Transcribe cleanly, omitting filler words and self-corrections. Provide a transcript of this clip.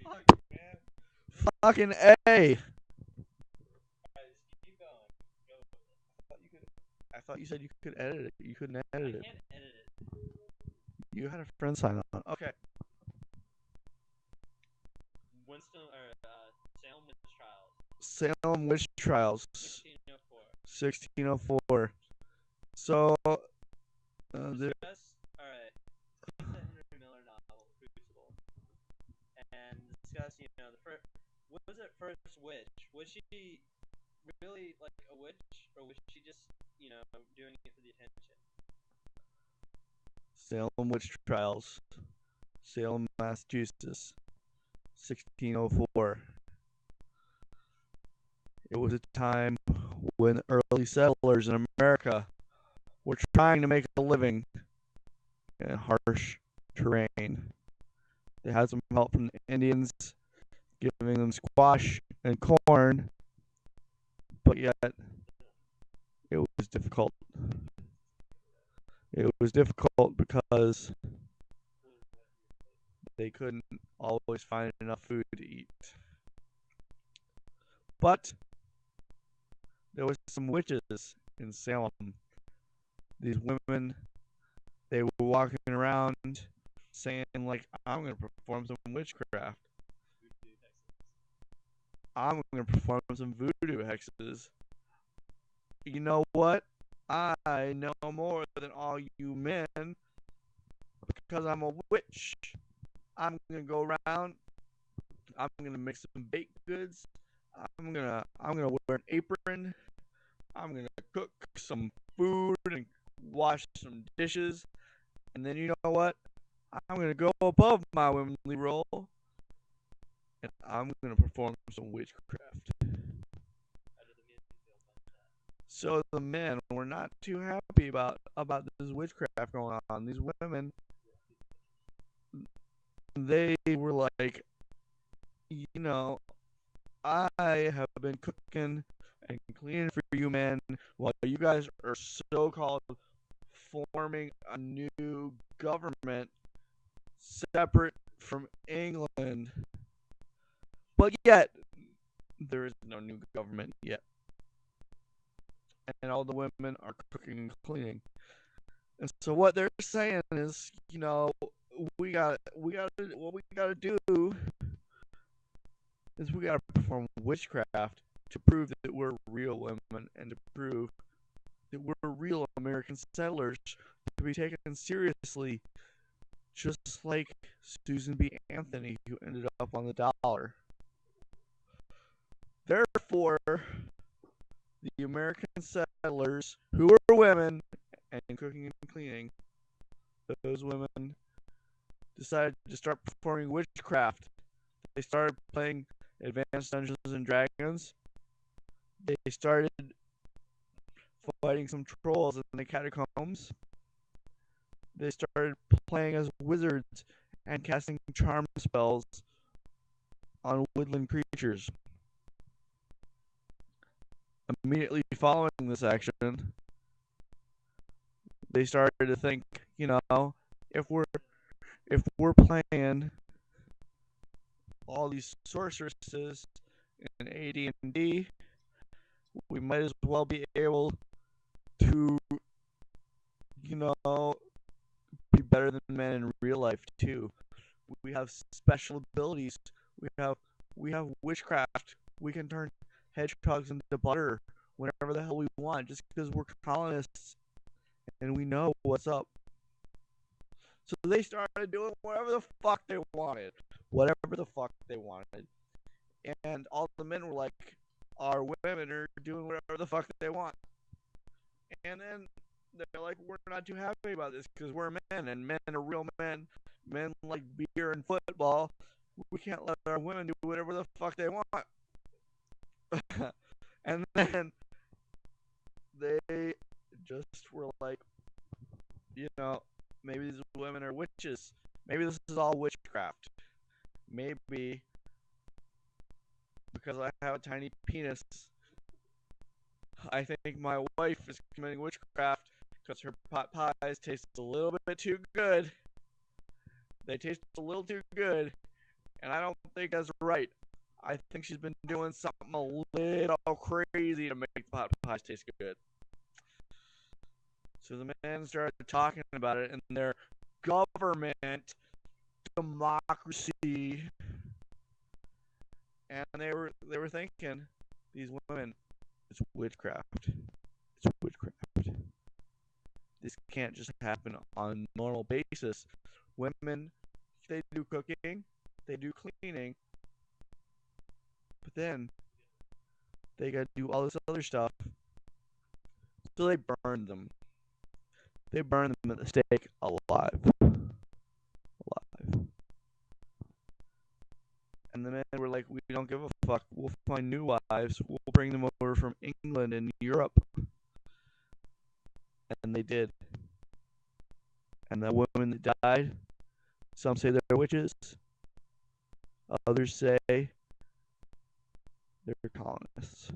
Fuck, man. Fucking A. Alright, just keep going. Go with it. I thought you said you could edit it. You couldn't I edit it. can't edit it. You had a friend sign on. Okay. Winston or Salem witch trials, Salem witch trials, 1604. 1604. So, there, Discuss. All right. Read the Henry Miller novel Crucible and discuss. The first. Was it first witch? Was she really like a witch, or was she just doing it for the attention? Salem witch trials, Salem, Massachusetts, 1604. It was a time when early settlers in America were trying to make a living in harsh terrain. They had some help from the Indians, giving them squash and corn, but yet it was difficult. It was difficult because they couldn't always find enough food to eat. But there was some witches in Salem. These women, they were walking around saying like, I'm gonna perform some witchcraft. I'm gonna perform some voodoo hexes. You know what? I know more than all you men because I'm a witch. I'm gonna go around. I'm gonna make some baked goods. I'm gonna wear an apron. I'm gonna cook some food and wash some dishes. And then you know what? I'm gonna go above my womanly role and I'm gonna perform some witchcraft. So the men were not too happy about this witchcraft going on. These women, they were like, I have been cooking and cleaning for you men while you guys are so-called forming a new government separate from England. But yet, there is no new government yet. And all the women are cooking and cleaning. And so what they're saying is, what we gotta do is we gotta perform witchcraft to prove that we're real women and to prove that we're real American settlers to be taken seriously, just like Susan B. Anthony, who ended up on the dollar. Therefore, the American settlers who were women and cooking and cleaning, those women decided to start performing witchcraft. They started playing Advanced Dungeons and Dragons. They started fighting some trolls in the catacombs. They started playing as wizards and casting charm spells on woodland creatures. Immediately following this action, they started to think, if we're playing all these sorceresses in AD&D, we might as well be able to, you know, be better than men in real life too. We have special abilities. We have witchcraft. We can turn hedgehogs into butter whenever the hell we want, just because we're colonists and we know what's up. So they started doing whatever the fuck they wanted. Whatever the fuck they wanted. And all the men were like, our women are doing whatever the fuck they want. And then they're like, we're not too happy about this because we're men and men are real men. Men like beer and football. We can't let our women do whatever the fuck they want. And then they just were like, maybe these women are witches. Maybe this is all witchcraft. Maybe because I have a tiny penis, I think my wife is committing witchcraft because her pot pies taste a little bit too good. They taste a little too good, And I don't think that's right. I think she's been doing something a little crazy to make the pot pies taste good. So the men started talking about it, and their government, democracy, and they were thinking, these women, it's witchcraft. It's witchcraft. This can't just happen on a normal basis. Women, they do cooking, they do cleaning, but then they gotta do all this other stuff. So they burned them. They burned them at the stake alive. Alive. And the men were like, we don't give a fuck. We'll find new wives. We'll bring them over from England and Europe. And they did. And the women that died, some say they're witches. Others say they're colonists.